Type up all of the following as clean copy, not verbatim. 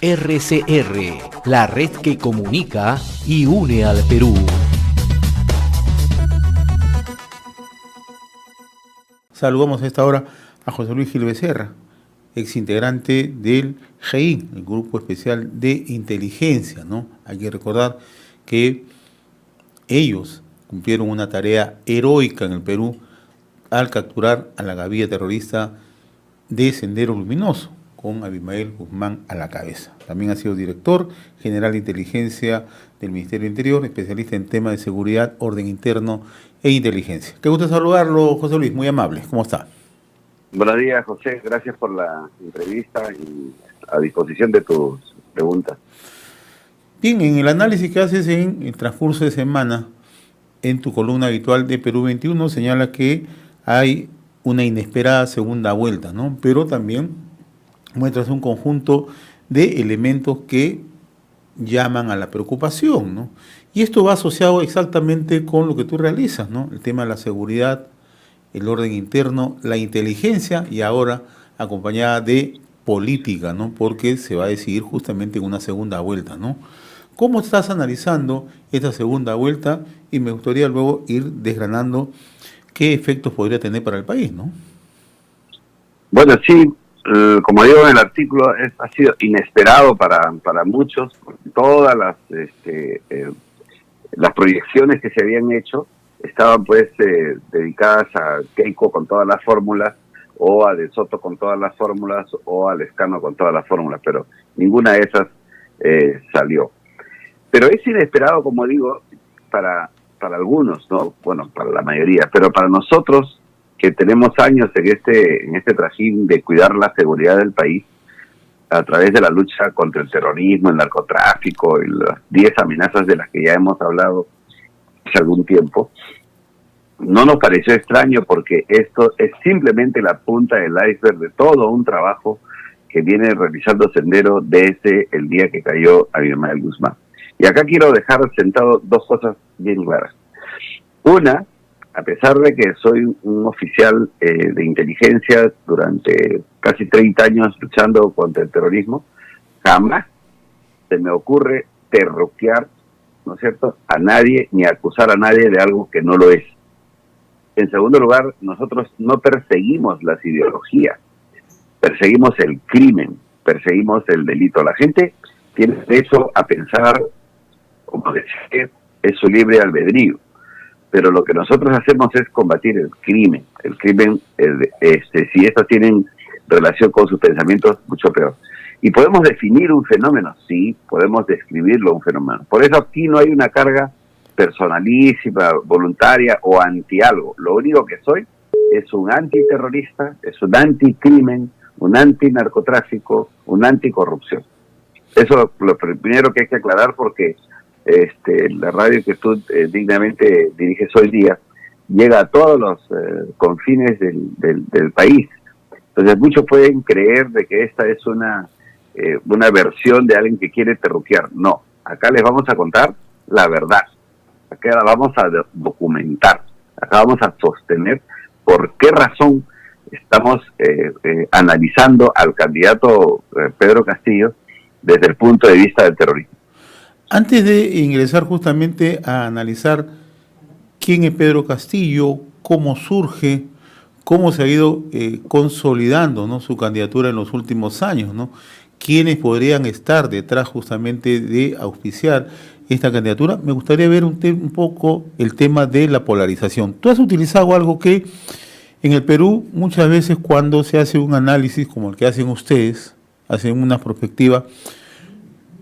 RCR, la red que comunica y une al Perú. Saludamos a esta hora a José Luis Gil Becerra, exintegrante del GEIN, el Grupo Especial de Inteligencia, ¿no? Hay que recordar que ellos cumplieron una tarea heroica en el Perú al capturar a la gavilla terrorista de Sendero Luminoso, con Abimael Guzmán a la cabeza. También ha sido director general de inteligencia del Ministerio del Interior, especialista en temas de seguridad, orden interno e inteligencia. Qué gusto saludarlo, José Luis, muy amable. ¿Cómo está? Buenos días, José. Gracias por la entrevista y a disposición de tus preguntas. Bien, en el análisis que haces en el transcurso de semana, en tu columna habitual de Perú 21, señala que hay una inesperada segunda vuelta, ¿no? Pero también muestras un conjunto de elementos que llaman a la preocupación, ¿no? Y esto va asociado exactamente con lo que tú realizas, ¿no? El tema de la seguridad, el orden interno, la inteligencia y ahora acompañada de política, ¿no? Porque se va a decidir justamente en una segunda vuelta, ¿no? ¿Cómo estás analizando esta segunda vuelta? Y me gustaría luego ir desgranando qué efectos podría tener para el país, ¿no? Bueno, sí. Como digo en el artículo, ha sido inesperado para muchos, porque todas las proyecciones que se habían hecho estaban pues dedicadas a Keiko con todas las fórmulas, o a De Soto con todas las fórmulas, o a Lescano con todas las fórmulas, pero ninguna de esas salió. Pero es inesperado, como digo, para algunos, ¿no? Bueno, para la mayoría, pero para nosotros, que tenemos años en este trajín de cuidar la seguridad del país a través de la lucha contra el terrorismo, el narcotráfico y las 10 amenazas de las que ya hemos hablado hace algún tiempo, no nos pareció extraño porque esto es simplemente la punta del iceberg de todo un trabajo que viene realizando Sendero desde el día que cayó Abimael Guzmán. Y acá quiero dejar sentado dos cosas bien claras. Una, a pesar de que soy un oficial de inteligencia durante casi 30 años luchando contra el terrorismo, jamás se me ocurre terruquear, ¿no es cierto?, a nadie ni acusar a nadie de algo que no lo es. En segundo lugar, nosotros no perseguimos las ideologías, perseguimos el crimen, perseguimos el delito. La gente tiene derecho a pensar, como decía, es su libre albedrío. Pero lo que nosotros hacemos es combatir el crimen. El crimen, si estos tienen relación con sus pensamientos, mucho peor. Y podemos definir un fenómeno, sí, podemos describirlo un fenómeno. Por eso aquí no hay una carga personalísima, voluntaria o anti algo. Lo único que soy es un antiterrorista, es un anticrimen, un antinarcotráfico, un anticorrupción. Eso es lo primero que hay que aclarar, porque la radio que tú dignamente diriges hoy día llega a todos los confines del país. Entonces muchos pueden creer de que esta es una versión de alguien que quiere terruquear. No, acá les vamos a contar la verdad. Acá la vamos a documentar. Acá vamos a sostener por qué razón estamos analizando al candidato Pedro Castillo desde el punto de vista del terrorismo. Antes de ingresar justamente a analizar quién es Pedro Castillo, cómo surge, cómo se ha ido consolidando, ¿no?, su candidatura en los últimos años, ¿no?, quiénes podrían estar detrás justamente de auspiciar esta candidatura, me gustaría ver un poco el tema de la polarización. Tú has utilizado algo que en el Perú muchas veces cuando se hace un análisis como el que hacen ustedes, hacen una perspectiva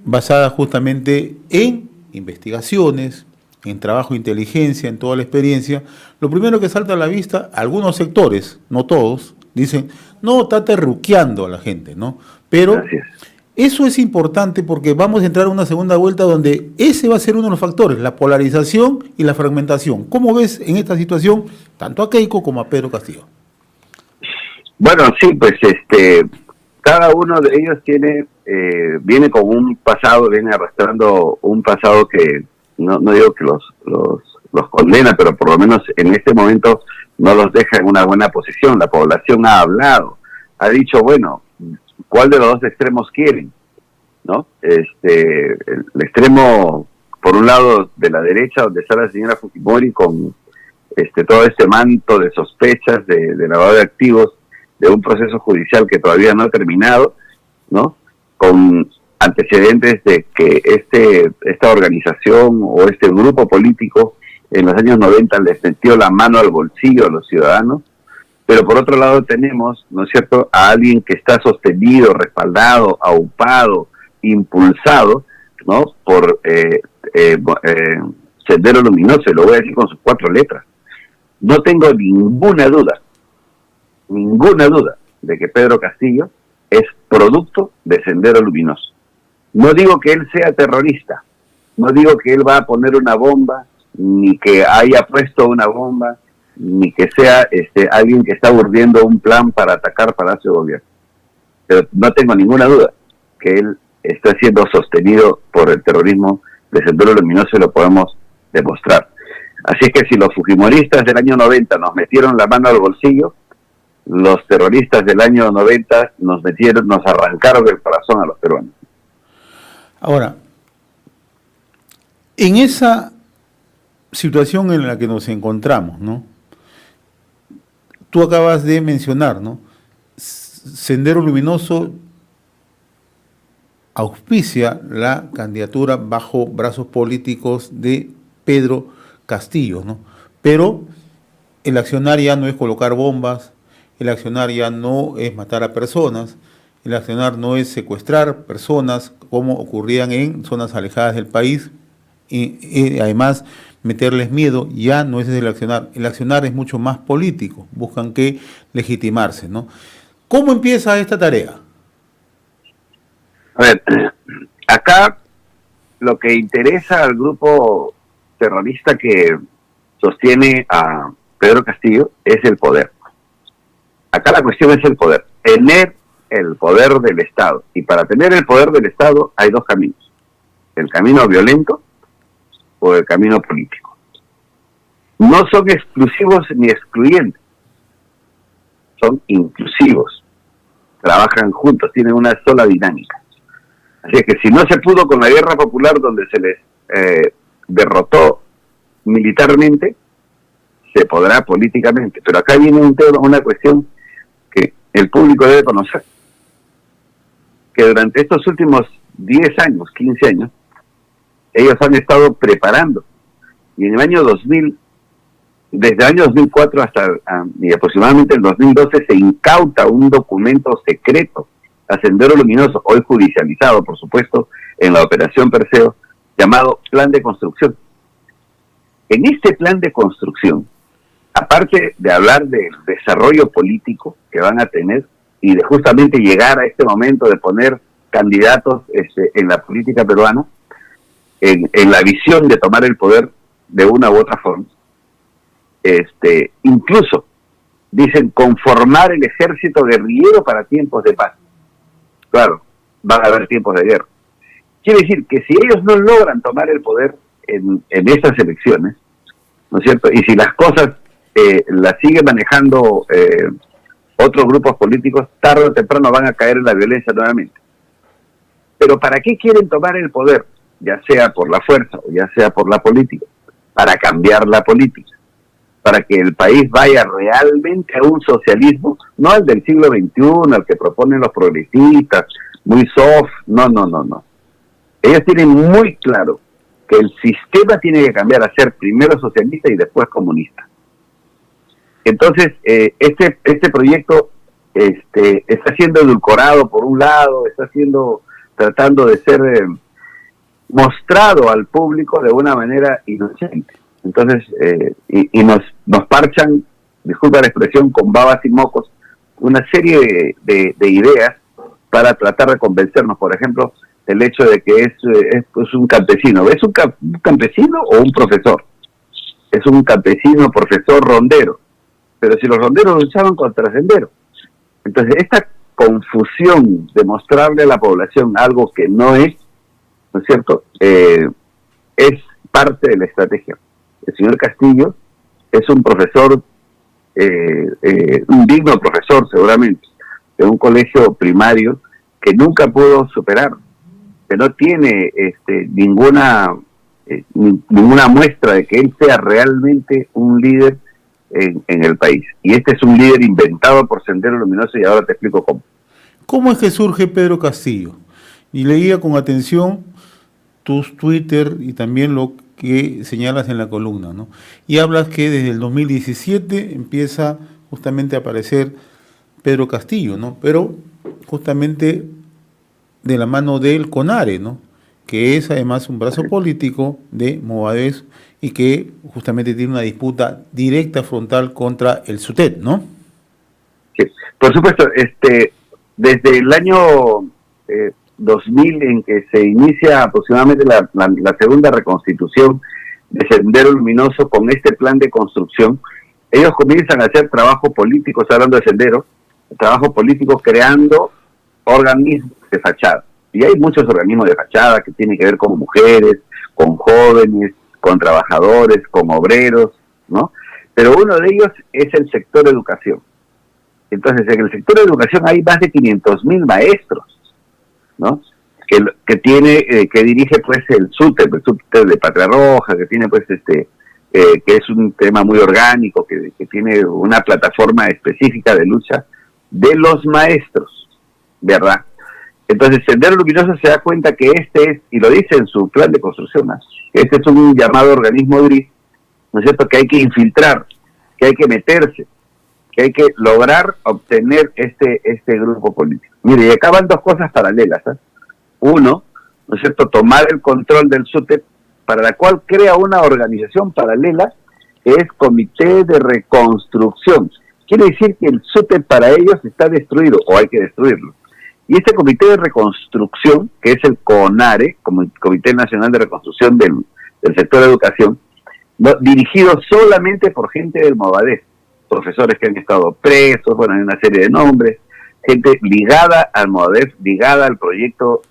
basada justamente en investigaciones, en trabajo de inteligencia, en toda la experiencia, lo primero que salta a la vista, algunos sectores, no todos, dicen, no, está terruqueando a la gente, ¿no? Pero Gracias. Eso es importante porque vamos a entrar a una segunda vuelta donde ese va a ser uno de los factores, la polarización y la fragmentación. ¿Cómo ves en esta situación tanto a Keiko como a Pedro Castillo? Bueno, sí, pues cada uno de ellos viene con un pasado, viene arrastrando un pasado que no digo que los condena, pero por lo menos en este momento no los deja en una buena posición. La población ha hablado, ha dicho, bueno, ¿cuál de los dos extremos quieren? ¿no? El extremo, por un lado, de la derecha, donde está la señora Fujimori con todo este manto de sospechas de lavado de activos, de un proceso judicial que todavía no ha terminado, ¿no? Con antecedentes de que esta organización o este grupo político en los años 90 les metió la mano al bolsillo a los ciudadanos, pero por otro lado tenemos, ¿no es cierto?, a alguien que está sostenido, respaldado, aupado, impulsado, ¿no?, por Sendero Luminoso, y lo voy a decir con sus 4 letras. No tengo ninguna duda de que Pedro Castillo es producto de Sendero Luminoso. No digo que él sea terrorista, no digo que él va a poner una bomba, ni que haya puesto una bomba, ni que sea alguien que está urdiendo un plan para atacar Palacio de Gobierno. Pero no tengo ninguna duda que él está siendo sostenido por el terrorismo de Sendero Luminoso y lo podemos demostrar. Así es que si los fujimoristas del año 90 nos metieron la mano al bolsillo, los terroristas del año 90 nos arrancaron el corazón a los peruanos. Ahora, en esa situación en la que nos encontramos, ¿no? Tú acabas de mencionar, ¿no? Sendero Luminoso auspicia la candidatura bajo brazos políticos de Pedro Castillo, ¿no? Pero el accionar ya no es colocar bombas, el accionar ya no es matar a personas, el accionar no es secuestrar personas como ocurrían en zonas alejadas del país y además meterles miedo, ya no es el accionar. El accionar es mucho más político, buscan que legitimarse, ¿no? ¿Cómo empieza esta tarea? A ver, acá lo que interesa al grupo terrorista que sostiene a Pedro Castillo es el poder. Acá la cuestión es el poder. Tener el poder del Estado. Y para tener el poder del Estado hay 2 caminos. El camino violento o el camino político. No son exclusivos ni excluyentes. Son inclusivos. Trabajan juntos, tienen una sola dinámica. Así que si no se pudo con la guerra popular donde se les derrotó militarmente, se podrá políticamente. Pero acá viene una cuestión que el público debe conocer. Que durante estos últimos 10 años, 15 años, ellos han estado preparando. Y en el año 2000, desde el año 2004 hasta y aproximadamente el 2012, se incauta un documento secreto a Sendero Luminoso, hoy judicializado, por supuesto, en la operación Perseo, llamado Plan de Construcción. En este plan de construcción, aparte de hablar del desarrollo político que van a tener y de justamente llegar a este momento de poner candidatos en la política peruana, en la visión de tomar el poder de una u otra forma, incluso dicen conformar el ejército guerrillero para tiempos de paz. Claro, van a haber tiempos de guerra. Quiere decir que si ellos no logran tomar el poder en estas elecciones, ¿no es cierto? Y si las cosas las sigue manejando otros grupos políticos, tarde o temprano van a caer en la violencia nuevamente. Pero ¿para qué quieren tomar el poder? Ya sea por la fuerza o ya sea por la política. Para cambiar la política. Para que el país vaya realmente a un socialismo, no al del siglo XXI, al que proponen los progresistas, muy soft, no. Ellos tienen muy claro que el sistema tiene que cambiar a ser primero socialista y después comunista. Entonces, este proyecto está siendo edulcorado por un lado, tratando de ser mostrado al público de una manera inocente. Entonces, y nos parchan, disculpa la expresión, con babas y mocos, una serie de ideas para tratar de convencernos. Por ejemplo, el hecho de que es un campesino. ¿Es un campesino o un profesor? Es un campesino, profesor, rondero. Pero si los ronderos luchaban contra Sendero. Entonces, esta confusión de mostrarle a la población algo que no es cierto? Es parte de la estrategia. El señor Castillo es un profesor, un digno profesor seguramente, de un colegio primario que nunca pudo superar que no tiene ninguna muestra de que él sea realmente un líder en el país. Y este es un líder inventado por Sendero Luminoso, y ahora te explico cómo. ¿Cómo es que surge Pedro Castillo? Y leía con atención tus Twitter y también lo que señalas en la columna, ¿no? Y hablas que desde el 2017 empieza justamente a aparecer Pedro Castillo, ¿no? Pero justamente de la mano del CONARE, ¿no? Que es además un brazo político de Movadef y que justamente tiene una disputa directa frontal contra el SUTEP, ¿no? Sí, por supuesto, desde el año 2000, en que se inicia aproximadamente la segunda reconstitución de Sendero Luminoso con este plan de construcción, ellos comienzan a hacer trabajo político, estoy hablando de Sendero, trabajo político creando organismos de fachada. Y hay muchos organismos de fachada que tienen que ver con mujeres, con jóvenes, con trabajadores, con obreros, ¿no? Pero uno de ellos es el sector educación. Entonces, en el sector de educación hay más de 500.000 maestros, ¿no? Que dirige pues el SUTEP de Patria Roja, que tiene pues que es un tema muy orgánico, que tiene una plataforma específica de lucha de los maestros, ¿verdad? Entonces, Sendero Luminoso se da cuenta que y lo dice en su plan de construcción, ¿no? Este es un llamado organismo gris, ¿no es cierto?, que hay que infiltrar, que hay que meterse, que hay que lograr obtener este grupo político. Mire, y acá van dos cosas paralelas, ¿eh? Uno, ¿no es cierto?, tomar el control del SUTEP, para la cual crea una organización paralela, que es Comité de Reconstrucción. Quiere decir que el SUTEP para ellos está destruido, o hay que destruirlo. Y este Comité de Reconstrucción, que es el CONARE, como Comité Nacional de Reconstrucción del Sector de Educación, dirigido solamente por gente del Movadef, profesores que han estado presos, bueno, hay una serie de nombres, gente ligada al Movadef, ligada al proyecto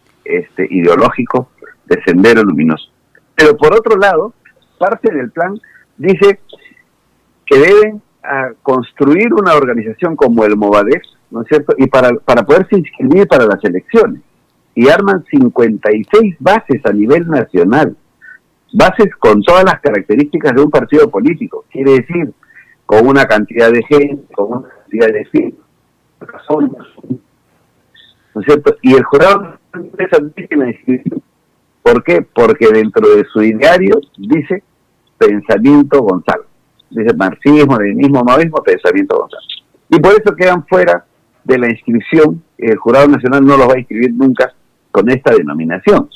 ideológico de Sendero Luminoso. Pero por otro lado, parte del plan dice que deben construir una organización como el Movadef, ¿no es cierto?, y para poderse inscribir para las elecciones. Y arman 56 bases a nivel nacional, bases con todas las características de un partido político, quiere decir, con una cantidad de gente, con una cantidad de firmas, ¿no es cierto? Y el jurado empieza la inscripción. ¿Por qué? Porque dentro de su ideario dice pensamiento Gonzalo. Dice marxismo, leninismo, maoísmo, pensamiento Gonzalo. Y por eso quedan fuera de la inscripción. El Jurado Nacional no los va a inscribir nunca con esta denominación.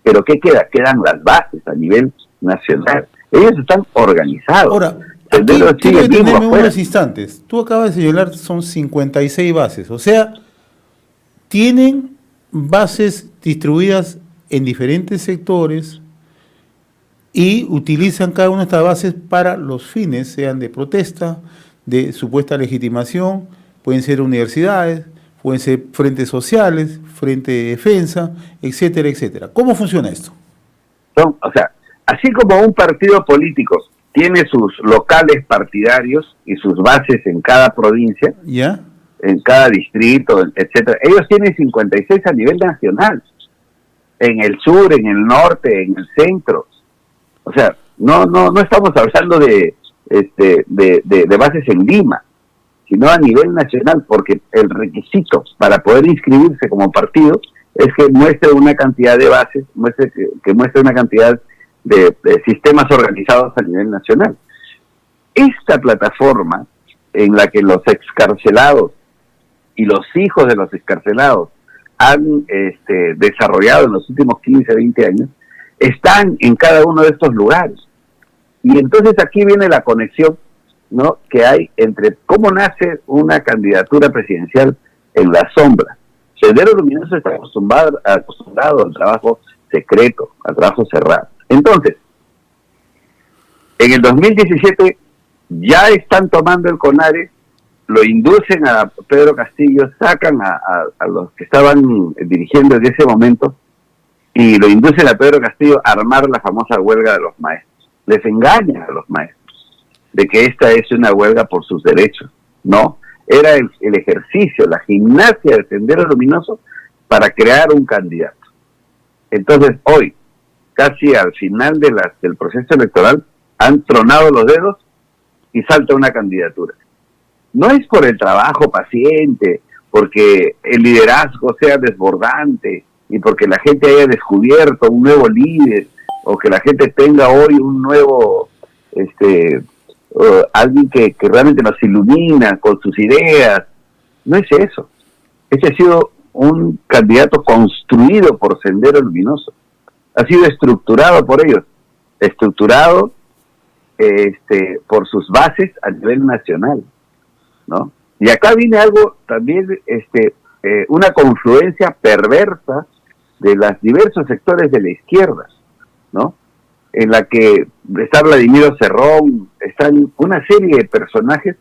Pero ¿qué queda? Quedan las bases a nivel nacional. Ellos están organizados. Ahora, aquí quiero detenerme unos instantes. Tú acabas de señalar, son 56 bases. O sea, tienen bases distribuidas en diferentes sectores y utilizan cada una de estas bases para los fines, sean de protesta, de supuesta legitimación, pueden ser universidades, pueden ser frentes sociales, frente de defensa, etcétera, etcétera. ¿Cómo funciona esto? O sea, así como un partido político tiene sus locales partidarios y sus bases en cada provincia, ¿ya?, en cada distrito, etcétera, ellos tienen 56 a nivel nacional, en el sur, en el norte, en el centro. O sea, no estamos hablando de bases en Lima, sino a nivel nacional, porque el requisito para poder inscribirse como partido es que muestre una cantidad de bases, que muestre una cantidad de sistemas organizados a nivel nacional. Esta plataforma en la que los excarcelados y los hijos de los excarcelados han desarrollado en los últimos 15, 20 años, están en cada uno de estos lugares. Y entonces aquí viene la conexión, ¿no?, que hay entre cómo nace una candidatura presidencial en la sombra. Sendero Luminoso está acostumbrado al trabajo secreto, al trabajo cerrado. Entonces, en el 2017 ya están tomando el CONARE, lo inducen a Pedro Castillo, sacan a los que estaban dirigiendo desde ese momento y lo inducen a Pedro Castillo a armar la famosa huelga de los maestros. Les engañan a los maestros de que esta es una huelga por sus derechos. No, era el ejercicio, la gimnasia del Sendero Luminoso para crear un candidato. Entonces hoy, casi al final del proceso electoral, han tronado los dedos y salta una candidatura. No es por el trabajo paciente, porque el liderazgo sea desbordante y porque la gente haya descubierto un nuevo líder o que la gente tenga hoy un nuevo alguien que realmente nos ilumina con sus ideas. No es eso. Ese ha sido un candidato construido por Sendero Luminoso, ha sido estructurado por ellos, estructurado por sus bases a nivel nacional, ¿no? Y acá viene algo también, una confluencia perversa de los diversos sectores de la izquierda, ¿no? En la que está Vladimiro Cerrón, están una serie de personajes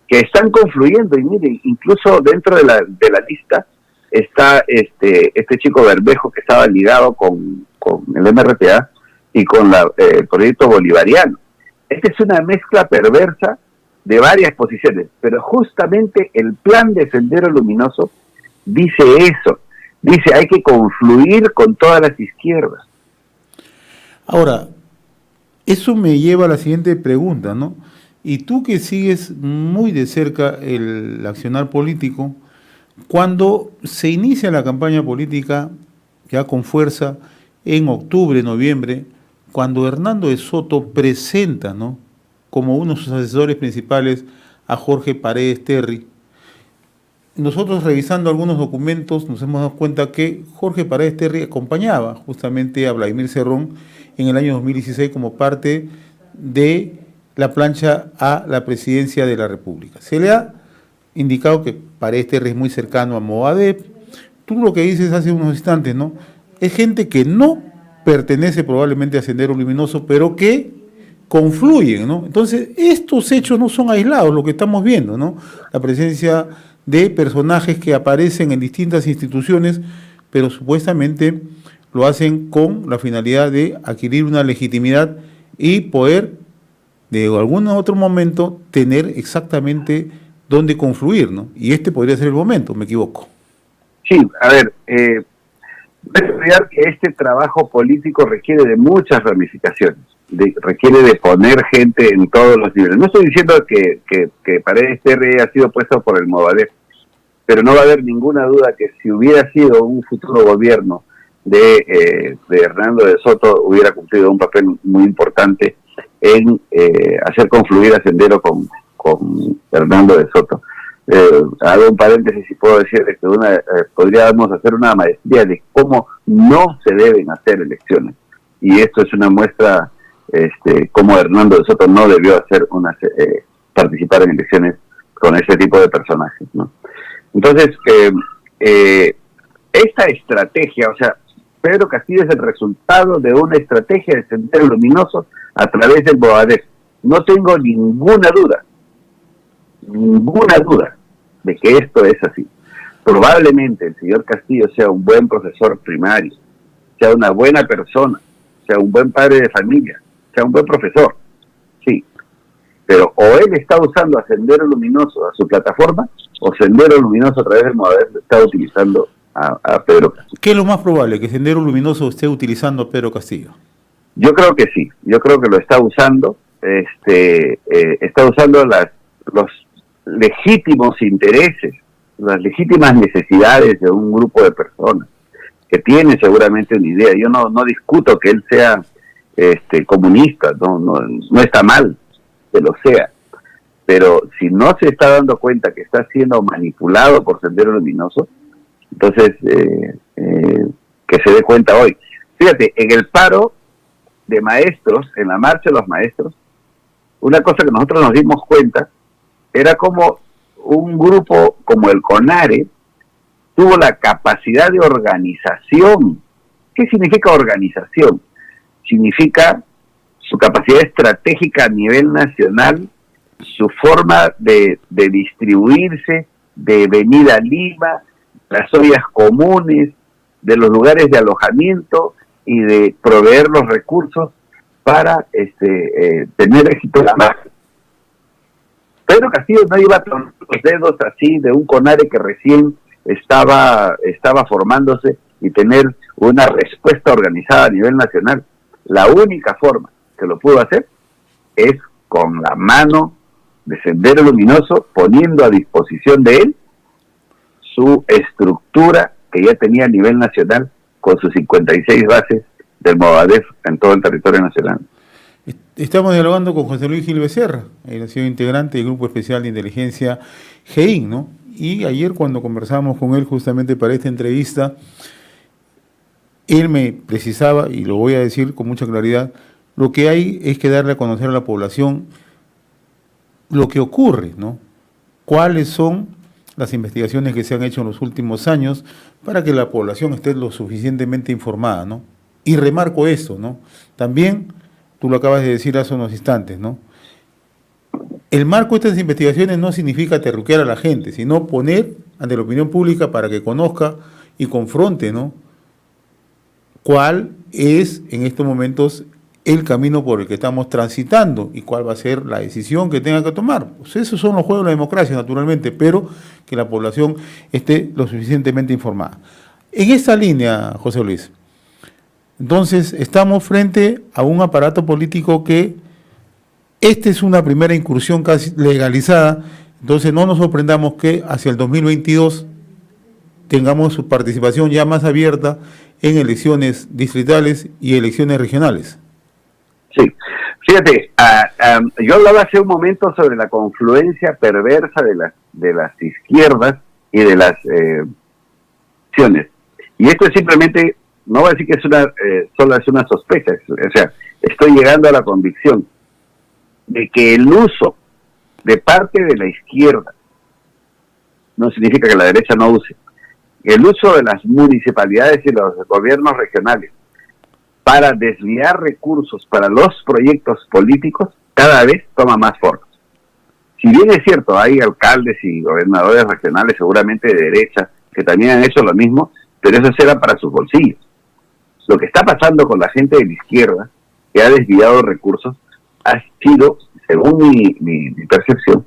que están confluyendo, y miren, incluso dentro de la lista está este chico Bermejo, que estaba ligado con el MRTA y con el proyecto bolivariano. Esta es una mezcla perversa de varias posiciones, pero justamente el plan de Sendero Luminoso dice eso, dice hay que confluir con todas las izquierdas. Ahora, eso me lleva a la siguiente pregunta, ¿no? Y tú que sigues muy de cerca el accionar político, cuando se inicia la campaña política ya con fuerza en octubre, noviembre, cuando Hernando de Soto presenta, ¿no?, como uno de sus asesores principales a Jorge Paredes Terry, nosotros revisando algunos documentos nos hemos dado cuenta que Jorge Paredes Terry acompañaba justamente a Vladimir Cerrón en el año 2016 como parte de la plancha a la presidencia de la República. Se le ha indicado que Paredes Terry es muy cercano a Movadep. Tú lo que dices hace unos instantes, ¿no? Es gente que no pertenece probablemente a Sendero Luminoso, pero que confluyen, ¿no? Entonces, estos hechos no son aislados, lo que estamos viendo, ¿no? La presencia de personajes que aparecen en distintas instituciones, pero supuestamente lo hacen con la finalidad de adquirir una legitimidad y poder, de algún otro momento, tener exactamente dónde confluir, ¿no? Y este podría ser el momento, ¿me equivoco? Sí, a ver, no es olvidar que este trabajo político requiere de muchas ramificaciones, requiere de poner gente en todos los niveles. No estoy diciendo que Paredes Terry haya sido puesto por el Movadef, pero no va a haber ninguna duda que si hubiera sido un futuro gobierno de Hernando de Soto, hubiera cumplido un papel muy importante en hacer confluir a Sendero con Hernando de Soto. Hago un paréntesis y puedo decir que podríamos hacer una maestría de cómo no se deben hacer elecciones, y esto es una muestra cómo Hernando de Soto no debió hacer participar en elecciones con ese tipo de personajes, ¿no? Entonces, esta estrategia, o sea, Pedro Castillo es el resultado de una estrategia de Sendero Luminoso a través del Movadef. No tengo ninguna duda de que esto es así. Probablemente el señor Castillo sea un buen profesor primario, sea una buena persona, sea un buen padre de familia, sea un buen profesor, sí, pero o él está usando a Sendero Luminoso, a su plataforma, o Sendero Luminoso a través del Movadef está utilizando a Pedro Castillo. ¿Qué es lo más probable? ¿Que Sendero Luminoso esté utilizando a Pedro Castillo? Yo creo que sí, yo creo que lo está usando, está usando los legítimos intereses, las legítimas necesidades de un grupo de personas que tiene seguramente una idea. Yo no discuto que él sea comunista, no está mal que lo sea, pero si no se está dando cuenta que está siendo manipulado por Sendero Luminoso, entonces que se dé cuenta hoy. Fíjate, en el paro de maestros, en la marcha de los maestros, una cosa que nosotros nos dimos cuenta era como un grupo como el CONARE tuvo la capacidad de organización. ¿Qué significa organización? Significa su capacidad estratégica a nivel nacional, su forma de distribuirse, de venir a Lima, las ollas comunes, de los lugares de alojamiento y de proveer los recursos para tener éxito en la marcha. Pedro Castillo no iba con los dedos así de un CONARE que recién estaba formándose y tener una respuesta organizada a nivel nacional, la única forma que lo pudo hacer es con la mano de Sendero Luminoso, poniendo a disposición de él su estructura que ya tenía a nivel nacional con sus 56 bases del Movadef en todo el territorio nacional. Estamos dialogando con José Luis Gil Becerra, él ha sido integrante del Grupo Especial de Inteligencia GEIN, ¿no? Y ayer cuando conversamos con él justamente para esta entrevista, él me precisaba, y lo voy a decir con mucha claridad, lo que hay es que darle a conocer a la población lo que ocurre, ¿no? Cuáles son las investigaciones que se han hecho en los últimos años para que la población esté lo suficientemente informada, ¿no? Y remarco eso, ¿no? También, tú lo acabas de decir hace unos instantes, ¿no? El marco de estas investigaciones no significa terruquear a la gente, sino poner ante la opinión pública para que conozca y confronte, ¿no? Cuál es en estos momentos el camino por el que estamos transitando y cuál va a ser la decisión que tenga que tomar. Pues esos son los juegos de la democracia, naturalmente, pero que la población esté lo suficientemente informada. En esta línea, José Luis, entonces estamos frente a un aparato político que esta es una primera incursión casi legalizada, entonces no nos sorprendamos que hacia el 2022 tengamos su participación ya más abierta en elecciones distritales y elecciones regionales. Sí, fíjate, yo hablaba hace un momento sobre la confluencia perversa de las izquierdas y de las opciones. Y esto es simplemente, no voy a decir que es solo es una sospecha, o sea, estoy llegando a la convicción de que el uso de parte de la izquierda no significa que la derecha no use. El uso de las municipalidades y los gobiernos regionales para desviar recursos para los proyectos políticos cada vez toma más forma. Si bien es cierto, hay alcaldes y gobernadores regionales seguramente de derecha que también han hecho lo mismo, pero eso será para sus bolsillos. Lo que está pasando con la gente de la izquierda, que ha desviado recursos, ha sido, según mi percepción,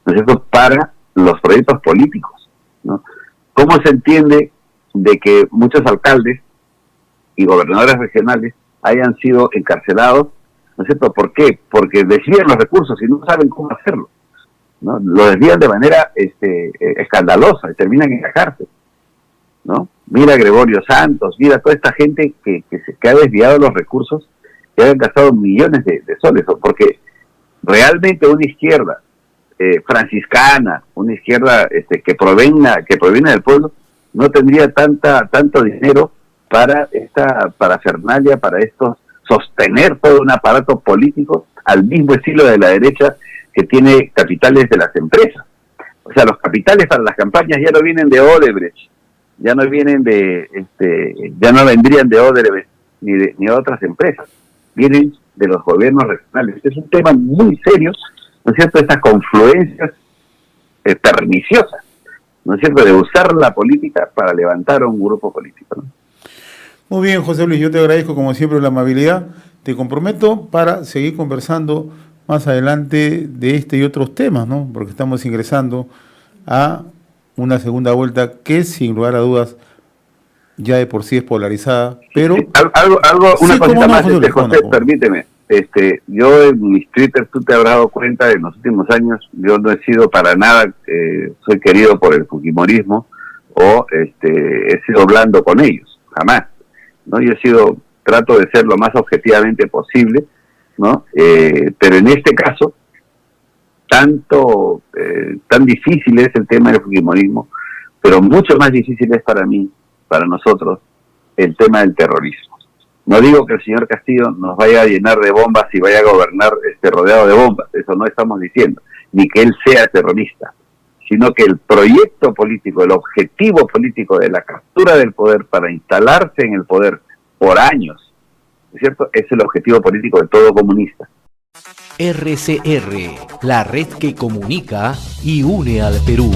¿no es cierto?, para los proyectos políticos, ¿no? ¿Cómo se entiende de que muchos alcaldes y gobernadores regionales hayan sido encarcelados? ¿No es cierto? ¿Por qué? Porque desvían los recursos y no saben cómo hacerlo, ¿no? Lo desvían de manera escandalosa y terminan en la cárcel, ¿no? Mira a Gregorio Santos, mira a toda esta gente que ha desviado los recursos, que han gastado millones de soles, porque realmente una izquierda franciscana, una izquierda que proviene del pueblo, no tendría tanto dinero para esta parafernalia, para sostener todo un aparato político al mismo estilo de la derecha que tiene capitales de las empresas. O sea, los capitales para las campañas ya no vienen de Odebrecht, ya no vienen ya no vendrían de Odebrecht ni de otras empresas, vienen de los gobiernos regionales. Este es un tema muy serio, ¿no es cierto?, estas confluencias perniciosas, ¿no es cierto?, de usar la política para levantar a un grupo político, ¿no? Muy bien, José Luis, yo te agradezco como siempre la amabilidad. Te comprometo para seguir conversando más adelante de este y otros temas, ¿no? Porque estamos ingresando a una segunda vuelta que, sin lugar a dudas, ya de por sí es polarizada, pero... Sí, una cosita más, José, permíteme. Yo en mis Twitter, tú te habrás dado cuenta, en los últimos años, yo no he sido para nada, soy querido por el fujimorismo, o he sido blando con ellos, jamás, ¿no? Yo trato de ser lo más objetivamente posible, ¿no? Pero en este caso, tan difícil es el tema del fujimorismo, pero mucho más difícil es para mí, para nosotros, el tema del terrorismo. No digo que el señor Castillo nos vaya a llenar de bombas y vaya a gobernar rodeado de bombas, eso no estamos diciendo, ni que él sea terrorista, sino que el proyecto político, el objetivo político de la captura del poder para instalarse en el poder por años, ¿es cierto?, es el objetivo político de todo comunista. RCR, la red que comunica y une al Perú.